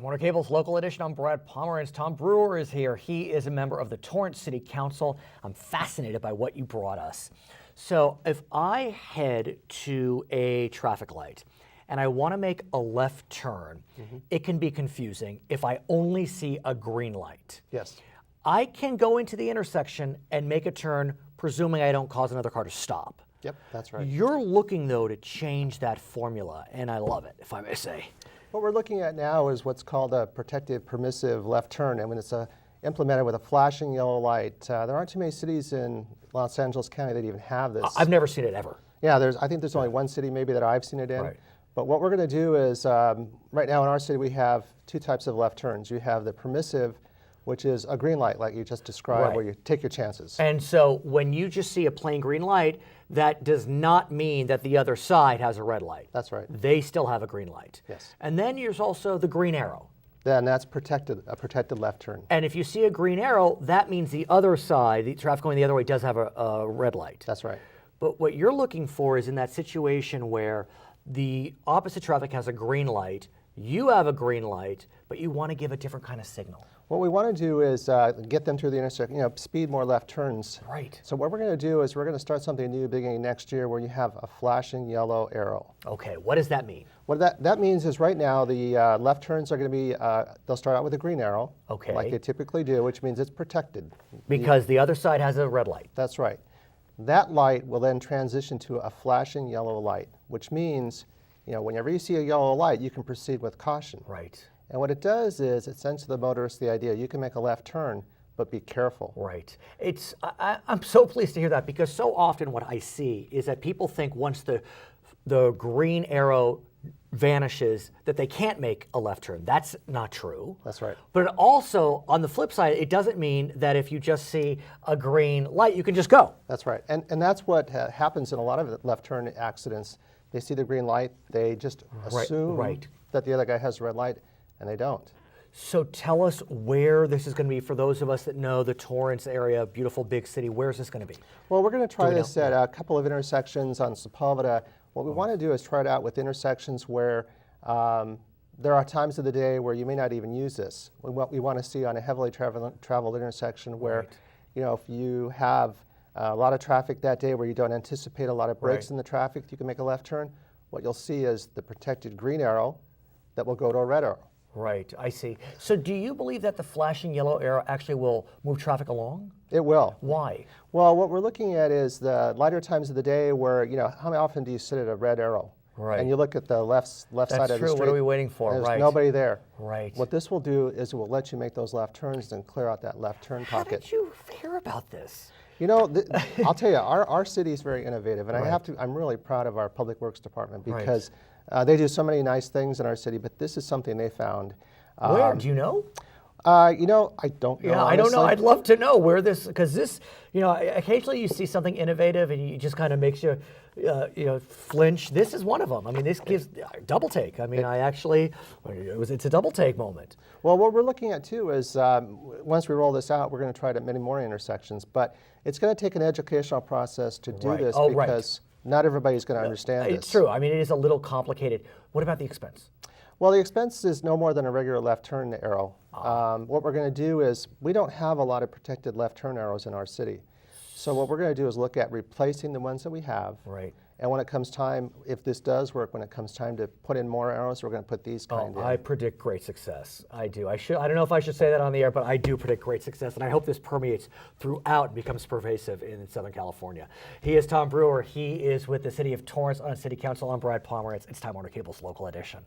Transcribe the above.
Time Warner Cable's local edition. I'm Brad Pomerance. Tom Brewer is here. He is a member of the Torrance City Council. I'm fascinated by what you brought us. So if I head to a traffic light and I want to make a left turn, it can be confusing if I only see a green light. Yes. I can go into the intersection and make a turn, presuming I don't cause another car to stop. Yep, that's right. You're looking, though, to change that formula, and I love it, if I may say. What we're looking at now is what's called a protective permissive left turn, and when it's implemented with a flashing yellow light, there aren't too many cities in Los Angeles County that even have this. I've never seen it ever. Yeah, I think there's only one city maybe that I've seen it in. Right. But what we're going to do is, right now in our city we have two types of left turns. You have the permissive, which is a green light like you just described, Right. where you take your chances. And so when you just see a plain green light, that does not mean that the other side has a red light. That's right. They still have a green light. Yes. And then there's also the green arrow. Then that's a protected left turn. And if you see a green arrow, that means the other side, the traffic going the other way, does have a red light. That's right. But what you're looking for is in that situation where the opposite traffic has a green light, you have a green light, but you want to give a different kind of signal. What we want to do is get them through the intersection, speed more left turns. Right. So what we're going to do is we're going to start something new beginning next year where you have a flashing yellow arrow. Okay, what does that mean? What that means is right now the left turns are going to be, they'll start out with a green arrow, Okay. like they typically do, which means it's protected. Because the other side has a red light. That's right. That light will then transition to a flashing yellow light, which means, whenever you see a yellow light, you can proceed with caution. Right. And what it does is it sends to the motorist the idea you can make a left turn, but be careful. Right. I'm so pleased to hear that, because so often what I see is that people think once the green arrow vanishes that they can't make a left turn. That's not true. That's right. But also, on the flip side, it doesn't mean that if you just see a green light, you can just go. That's right. And that's what happens in a lot of left turn accidents. They see the green light, they just assume right. that the other guy has a red light, and they don't. So tell us where this is going to be for those of us that know the Torrance area, beautiful big city. Where is this going to be? Well, we're going to try this at a couple of intersections on Sepulveda. What we want to do is try it out with intersections where there are times of the day where you may not even use this. What we want to see on a heavily traveled intersection where, if you have a lot of traffic that day where you don't anticipate a lot of breaks in the traffic, you can make a left turn. What you'll see is the protected green arrow that will go to a red arrow. Right, I see. So do you believe that the flashing yellow arrow actually will move traffic along? It will. Why? Well, what we're looking at is the lighter times of the day where, how often do you sit at a red arrow? Right. And you look at the left side of the street. That's true. What are we waiting for? There's Right. nobody there. Right. What this will do is it will let you make those left turns and clear out that left turn How pocket. did you hear about this? I'll tell you, our city is very innovative, and I'm really proud of our Public Works Department because they do so many nice things in our city, but this is something they found. Where? Do you know? I don't know. Yeah, I don't know. I'd love to know where this, because this, occasionally you see something innovative and it just kind of makes you, flinch. This is one of them. I mean, this gives double take. I mean, it's a double take moment. Well, what we're looking at too is once we roll this out, we're going to try it at many more intersections, but it's going to take an educational process to do this because not everybody's going to understand this. It's true. I mean, it is a little complicated. What about the expense? Well, the expense is no more than a regular left turn arrow. What we're going to do is we don't have a lot of protected left turn arrows in our city. So what we're going to do is look at replacing the ones that we have. Right. And when it comes time, if this does work, when it comes time to put in more arrows, we're going to put these kind in. I predict great success. I do. I don't know if I should say that on the air, but I do predict great success, and I hope this permeates throughout and becomes pervasive in Southern California. He is Tom Brewer. He is with the City of Torrance on City Council. I'm Brad Pomerance. It's Time Warner Cable's local edition.